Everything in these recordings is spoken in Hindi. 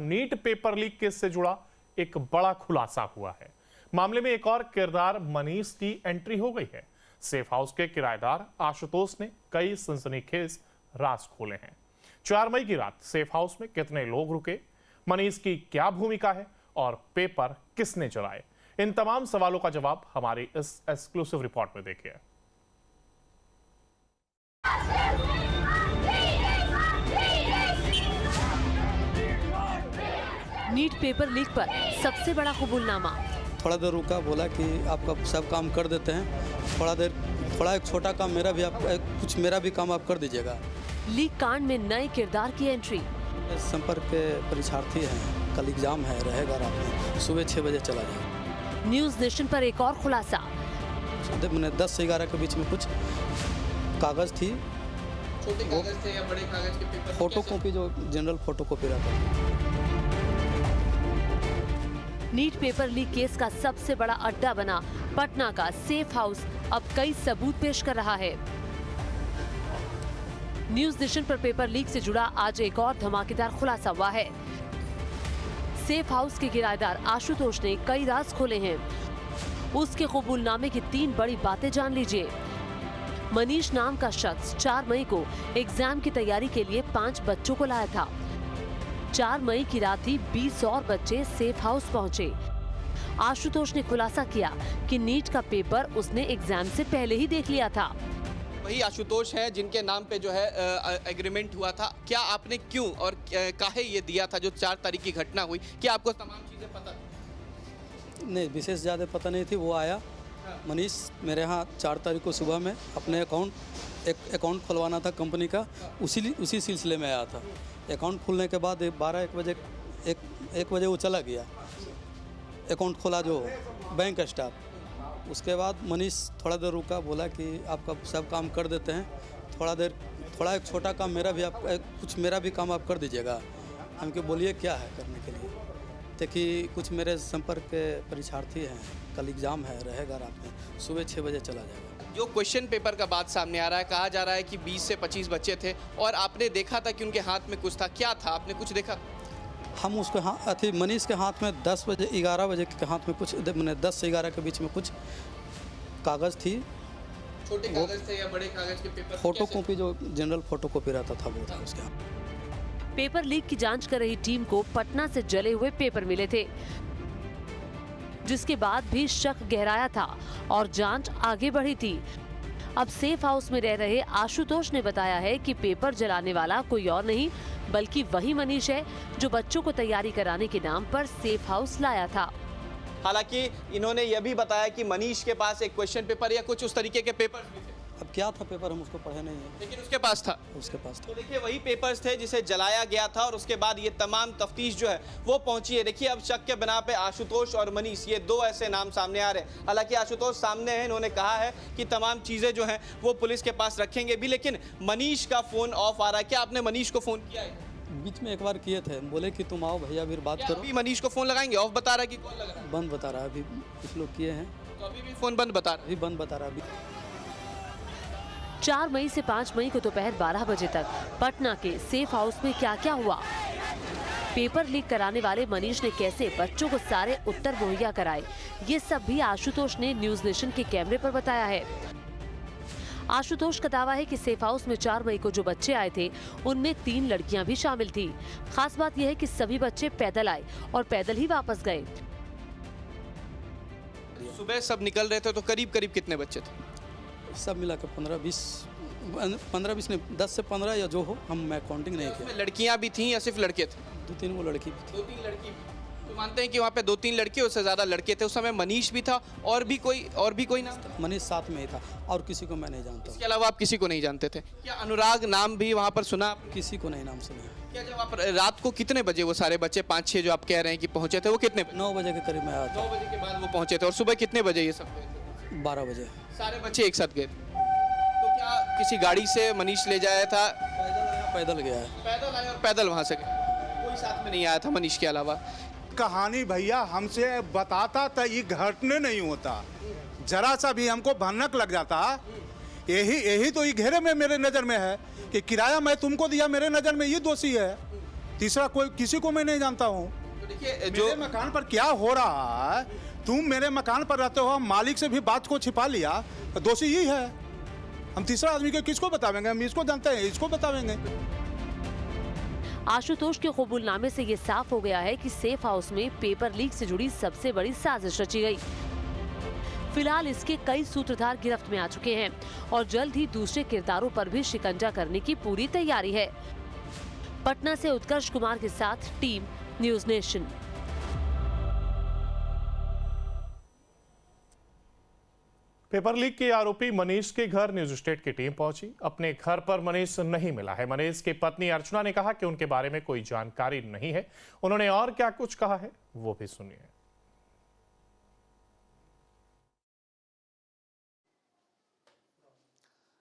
नीट पेपर लीक केस से जुड़ा एक बड़ा खुलासा हुआ है। मामले में एक और किरदार मनीष की एंट्री हो गई है। सेफ हाउस के किराएदार आशुतोष ने कई सनसनीखेज राज खोले हैं। 4 मई की रात सेफ हाउस में कितने लोग रुके, मनीष की क्या भूमिका है और पेपर किसने चलाए, इन तमाम सवालों का जवाब हमारी इस एक्सक्लूसिव रिपोर्ट में देखिए। नीट पेपर लीक पर सबसे बड़ा कबूलनामा। थोड़ा देर रुका, बोला कि आपका सब काम कर देते हैं, थोड़ा एक छोटा काम मेरा भी, आप कुछ मेरा भी काम आप कर दीजिएगा। लीक कांड में नए किरदार की एंट्री। संपर्क के परीक्षार्थी हैं, कल एग्जाम है, रहेगा रात में, सुबह 6 बजे चला जाए। न्यूज नेशन पर एक और खुलासा। मैंने 10 से 11 के बीच में कुछ कागज थी, छोटे कागज थे या बड़े कागज के पेपर? फोटो कॉपी, जो जनरल फोटो कॉपी रहता है। नीट पेपर लीक केस का सबसे बड़ा अड्डा बना पटना का सेफ हाउस अब कई सबूत पेश कर रहा है। न्यूज नेशन पर पेपर लीक से जुड़ा आज एक और धमाकेदार खुलासा हुआ है। सेफ हाउस के किराएदार आशुतोष ने कई राज खोले हैं। उसके कबूलनामे की 3 बड़ी बातें जान लीजिए। मनीष नाम का शख्स 4 मई को एग्जाम की तैयारी के लिए 5 बच्चों को लाया था। 4 मई की रात ही 20 और बच्चे सेफ हाउस पहुंचे। आशुतोष ने खुलासा किया कि नीट का पेपर उसने एग्जाम से पहले ही देख लिया था। वही आशुतोष है जिनके नाम पे जो है एग्रीमेंट हुआ था। क्या आपने क्यों और काहे ये दिया था? जो 4 तारीख की घटना हुई, क्या आपको तमाम चीजें पता? नहीं, विशेष ज़्यादा पता नहीं थी। वो आया मनीष मेरे यहाँ 4 तारीख को सुबह में अपने एक अकाउंट खुलवाना था कंपनी का, उसी सिलसिले में आया था। अकाउंट खुलने के बाद 12-1 बजे वो चला गया। अकाउंट खोला जो बैंक स्टाफ। उसके बाद मनीष थोड़ा देर रुका, बोला कि आपका सब काम कर देते हैं, थोड़ा एक छोटा काम मेरा भी, आप कुछ मेरा भी काम आप कर दीजिएगा। हमको बोलिए क्या है करने के लिए? देखिए कुछ मेरे संपर्क के परीक्षार्थी हैं, कल एग्जाम है, रहेगा रात में, सुबह 6 बजे चला जाएगा। जो क्वेश्चन पेपर का बात सामने आ रहा है, कहा जा रहा है कि 20 से 25 बच्चे थे और आपने देखा था कि उनके हाथ में कुछ था। क्या था? आपने कुछ देखा? हम उसके मनीष के हाथ में 10 बजे 11 बजे के हाथ में कुछ, मैंने 10 से 11 के बीच में कुछ कागज थी। छोटे कागज थे या बड़े कागज के पेपर? फोटो कॉपी, जो जनरल फोटो कॉपी रहता था, वो था उसके हाथ। पेपर लीक की जांच कर रही टीम को पटना से जले हुए पेपर मिले थे, जिसके बाद भी शक गहराया था और जांच आगे बढ़ी थी। अब सेफ हाउस में रह रहे आशुतोष ने बताया है कि पेपर जलाने वाला कोई और नहीं बल्कि वही मनीष है जो बच्चों को तैयारी कराने के नाम पर सेफ हाउस लाया था। हालांकि इन्होंने यह भी बताया कि मनीष के पास एक क्वेश्चन पेपर या कुछ उस तरीके के पेपर्स भी थे। अब क्या था पेपर, हम उसको पढ़े नहीं है, लेकिन उसके पास था। तो देखिए वही पेपर्स थे जिसे जलाया गया था और उसके बाद ये तमाम तफ्तीश जो है वो पहुंची है। देखिए अब शक के बिना पे आशुतोष और मनीष, ये 2 ऐसे नाम सामने आ रहे हैं। हालांकि आशुतोष सामने है, इन्होंने कहा है कि तमाम चीजें जो हैं वो पुलिस के पास रखेंगे भी, लेकिन मनीष का फोन ऑफ आ रहा है। क्या आपने मनीष को फोन किया है? बीच में एक बार किए थे, बोले कि तुम आओ भैया फिर बात करो। अभी मनीष को फोन लगाएंगे? ऑफ बता रहा है कि कॉल लगा? बंद बता रहा है, अभी कुछ लोग किए हैं तो अभी भी फोन बंद बता रहा है? अभी बंद बता रहा है। 4 मई से 5 मई को दोपहर 12 बजे तक पटना के सेफ हाउस में क्या क्या हुआ, पेपर लीक कराने वाले मनीष ने कैसे बच्चों को सारे उत्तर मुहैया कराए, ये सब भी आशुतोष ने न्यूज नेशन के कैमरे पर बताया है। आशुतोष का दावा है कि सेफ हाउस में 4 मई को जो बच्चे आए थे उनमें 3 लड़कियां भी शामिल थी। खास बात यह है कि सभी बच्चे पैदल आए और पैदल ही वापस गए। सुबह सब निकल रहे थे तो करीब करीब कितने बच्चे थे? सब मिला कर 15-20 नहीं, 10 से 15 या जो हो, मैं काउंटिंग नहीं किया। लड़कियां भी थी या सिर्फ लड़के थे? 2-3 वो लड़की भी थी। 2-3 लड़की भी। तो मानते हैं कि वहाँ पे 2-3 लड़के, उससे ज़्यादा लड़के थे। उस समय मनीष भी था और भी कोई नाम था? मनीष साथ में ही था और किसी को मैं नहीं जानता। इसके अलावा आप किसी को नहीं जानते थे? क्या अनुराग नाम भी वहाँ पर सुना? किसी को नहीं नाम सुना। क्या जब आप रात को कितने बजे वो सारे बच्चे 5-6 जो आप कह रहे हैं कि पहुँचे थे, वो कितने? 9 बजे के करीब में आया था। 9 बजे के बाद वो पहुँचे थे और सुबह कितने बजे ये सब गए थे? 12 बजे सारे बच्चे एक साथ गए थे। तो क्या किसी गाड़ी से मनीष ले जाया था? पैदल गया है। पैदल आया और पैदल वहाँ से गए, कोई साथ में नहीं आया था मनीष के अलावा? कहानी भैया हमसे बताता तो ये घटने नहीं होता, जरा सा भी हमको भनक लग जाता। यही तो ये घेरे में मेरे नज़र में है कि किराया मैं तुमको दिया, मेरे नज़र में ये दोषी है। तीसरा कोई किसी को मैं नहीं जानता हूँ। तो देखिए जो मकान पर क्या हो रहा है, तुम मेरे मकान पर रहते हो, मालिक से भी बात को छिपा लिया, दोषी यही है। हम तीसरा आदमी को किसको बतावेंगे? हम इसको जानते हैं, इसको बतावेंगे। आशुतोष के कबूलनामे से ये साफ हो गया है कि सेफ हाउस में पेपर लीक से जुड़ी सबसे बड़ी साजिश रची गई। फिलहाल इसके कई सूत्रधार गिरफ्त में आ चुके हैं और जल्द ही दूसरे किरदारों पर भी शिकंजा करने की पूरी तैयारी है। पटना से उत्कर्ष कुमार के साथ team news nation. Paper leak के आरोपी मनीष के घर न्यूज स्टेट की टीम पहुंची। अपने घर पर मनीष नहीं मिला है। मनीष की पत्नी अर्चना ने कहा कि उनके बारे में कोई जानकारी नहीं है। उन्होंने और क्या कुछ कहा है वो भी सुनिए।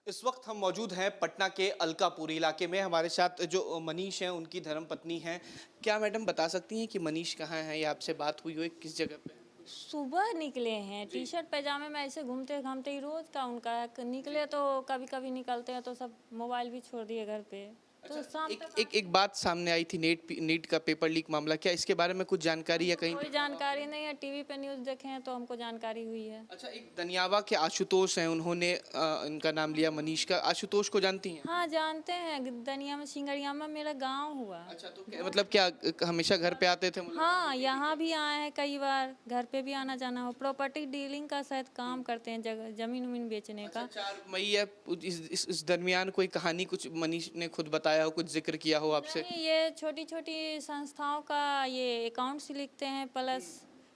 इस वक्त हम मौजूद हैं पटना के अलकापुरी इलाके में। हमारे साथ जो मनीष हैं उनकी धर्मपत्नी हैं। क्या मैडम बता सकती हैं कि मनीष कहाँ हैं या आपसे बात हुई हो किस जगह पे? सुबह निकले हैं, टी शर्ट पैजामे में ऐसे घूमते घामते ही रोज का उनका है। निकले तो कभी कभी निकलते हैं तो सब मोबाइल भी छोड़ दिए घर पे। तो शाम तक एक बात सामने आई थी, नीट का पेपर लीक मामला। क्या इसके बारे में कुछ जानकारी या कहीं? कोई जानकारी नहीं है। टीवी पे न्यूज़ देखे हैं तो हमको जानकारी हुई है। अच्छा, एक दनियावा के आशुतोष हैं, उन्होंने इनका नाम लिया मनीष का। आशुतोष को जानती हैं? हाँ जानते हैं, दनिया में सिंगरिया में मेरा गांव हुआ। अच्छा, तो मतलब क्या हमेशा घर पे आते थे? हाँ यहाँ भी आए हैं कई बार, घर पे भी आना जाना हो। प्रॉपर्टी डीलिंग का शायद काम करते हैं, जगह जमीन उमीन बेचने का। 4 मई है, इस दरमियान कोई कहानी कुछ मनीष ने खुद बताया हो, कुछ जिक्र किया हो आपसे? ये छोटी छोटी संस्थाओं का ये अकाउंट्स लिखते हैं, प्लस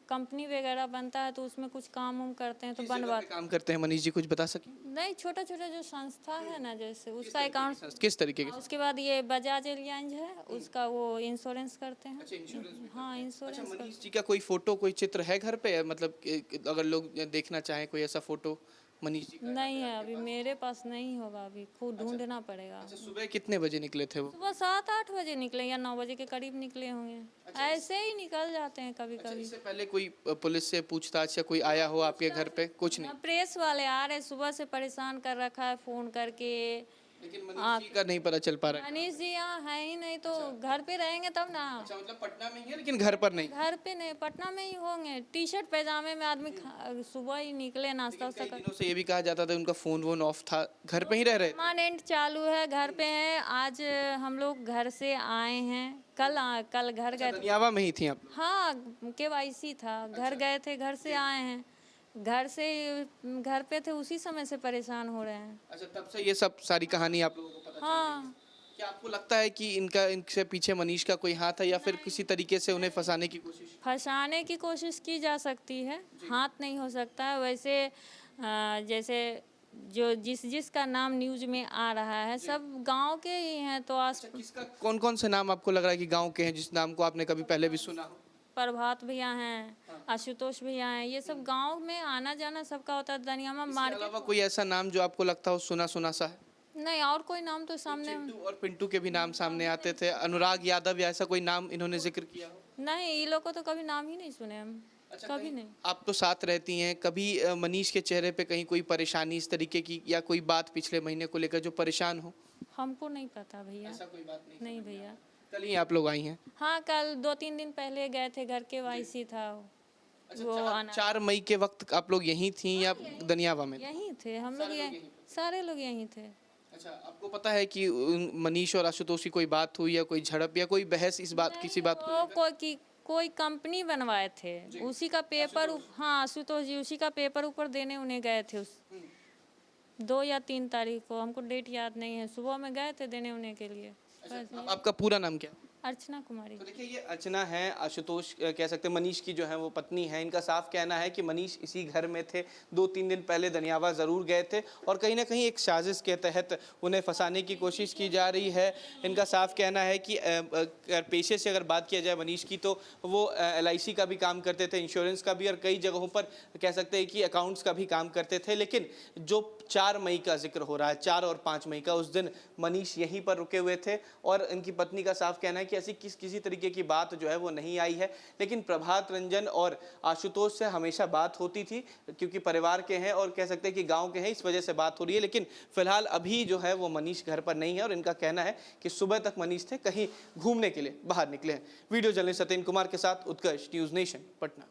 कंपनी वगैरह बनता है तो उसमें कुछ काम उम करते हैं तो बनवा। काम करते हैं मनीष जी, कुछ बता सकें? नहीं, छोटा छोटा जो संस्था है ना, जैसे उसका अकाउंट। किस तरीके के? उसके बाद ये बजाज एलियांज है, उसका वो इंश्योरेंस करते हैं। हाँ इंश्योरेंस। मनीष जी का कोई फोटो, कोई चित्र है घर पे? मतलब अगर लोग देखना चाहें कोई ऐसा फोटो मनीष जी का? नहीं है, अभी मेरे पास नहीं होगा, अभी खुद ढूंढना पड़ेगा। अच्छा, सुबह कितने बजे निकले थे वो? सुबह 7-8 बजे निकले या 9 बजे के करीब निकले होंगे। ऐसे ही निकल जाते हैं कभी कभी। इससे पहले कोई पुलिस से पूछताछ या कोई आया हो आपके घर पे? कुछ नहीं। प्रेस वाले आ रहे, सुबह से परेशान कर रखा है फोन करके। लेकिन मनीष जी का नहीं पता चल पा रहा है। मनीष जी यहाँ है ही नहीं, तो घर पे रहेंगे तब ना। अच्छा, मतलब पटना में ही है लेकिन घर पर नहीं? घर पे नहीं, पटना में ही होंगे। टी शर्ट पैजामे में आदमी सुबह ही निकले, नाश्ता वास्ता कर। दिनों से ये भी कहा जाता था उनका फोन वोन ऑफ था, घर पे ही रह रहे? परमानेंट चालू है, घर पे है। आज हम लोग घर से आए हैं, कल घर गए थे। दनियावा में ही थी आप? हाँ KYC था, घर गए थे, घर से आए हैं। घर से घर पे थे, उसी समय से परेशान हो रहे हैं। अच्छा, तब से ये सब सारी कहानी आप लोगों को पता? हाँ। क्या आपको लगता है कि इनसे पीछे मनीष का कोई हाथ है या फिर किसी तरीके से उन्हें फंसाने की कोशिश? फंसाने की कोशिश की जा सकती है, हाथ नहीं हो सकता है। वैसे जैसे जो जिसका नाम न्यूज में आ रहा है सब गांव के ही हैं, तो किसका, कौन कौन से नाम आपको लग रहा है कि गांव के हैं जिस नाम को आपने कभी पहले भी सुना हो? प्रभात भैया हैं, आशुतोष भैया हैं, ये सब गांव में आना जाना सबका होता है। दनियामा मार्केट। अलावा कोई ऐसा नाम जो आपको लगता हो सुना सुना सा है? नहीं, और कोई नाम तो सामने चिंटू और पिंटू के भी नाम सामने आते थे। अनुराग यादव या ऐसा कोई नाम इन्होंने जिक्र किया हो? नहीं, ये लोग को तो कभी नाम ही नहीं सुने हम। कभी नहीं। आप तो साथ रहती हैं, कभी मनीष के चेहरे पे कहीं कोई परेशानी इस तरीके की या कोई बात पिछले महीने को लेकर जो परेशान हो? हमको नहीं पता भैया। ऐसा कोई बात नहीं? नहीं भैया। कल ही आप लोग आई हैं? हाँ, कल 2-3 दिन पहले गए थे, घर KYC था वो आना। 4 मई के वक्त आप लोग यहीं थी या दनियावा में? यहीं थे हम लोग, सारे लोग यहीं थे। अच्छा, आपको पता है कि मनीष और आशुतोष की कोई बात हुई या कोई झड़प या कोई बहस इस बात किसी बात को? कोई कंपनी बनवाए थे, उसी का पेपर। हाँ, आशुतोष जी उसी का पेपर ऊपर देने उन्हें गए थे 2 या 3 तारीख को, हमको डेट याद नहीं है। सुबह में गए थे देने उन्हें के लिए। आपका पूरा नाम क्या? अर्चना कुमारी। तो देखिए, ये अर्चना है, आशुतोष कह सकते हैं, मनीष की जो है वो पत्नी है। इनका साफ कहना है कि मनीष इसी घर में थे, 2-3 दिन पहले दनियावा ज़रूर गए थे और कहीं ना कहीं एक साजिश के तहत उन्हें फंसाने की कोशिश की जा रही है। इनका साफ कहना है कि पेशे से अगर बात किया जाए मनीष की, तो वो LIC का भी काम करते थे, इंश्योरेंस का भी, और कई जगहों पर कह सकते हैं कि अकाउंट्स का भी काम करते थे। लेकिन जो 4 मई का जिक्र हो रहा है, 4 और 5 मई का, उस दिन मनीष यहीं पर रुके हुए थे और इनकी पत्नी का साफ कहना है कि ऐसी किसी तरीके की बात जो है वो नहीं आई है, लेकिन प्रभात रंजन और आशुतोष से हमेशा बात होती थी, क्योंकि परिवार के हैं और कह सकते हैं कि गांव के हैं, इस वजह से बात हो रही है। लेकिन फिलहाल अभी जो है वो मनीष घर पर नहीं है और इनका कहना है कि सुबह तक मनीष थे कहीं घूमने के लिए बाहर निकले हैं। वीडियो जर्नलिस्ट सत्येंद्र कुमार के साथ उत्कर्ष, न्यूज़ नेशन, पटना।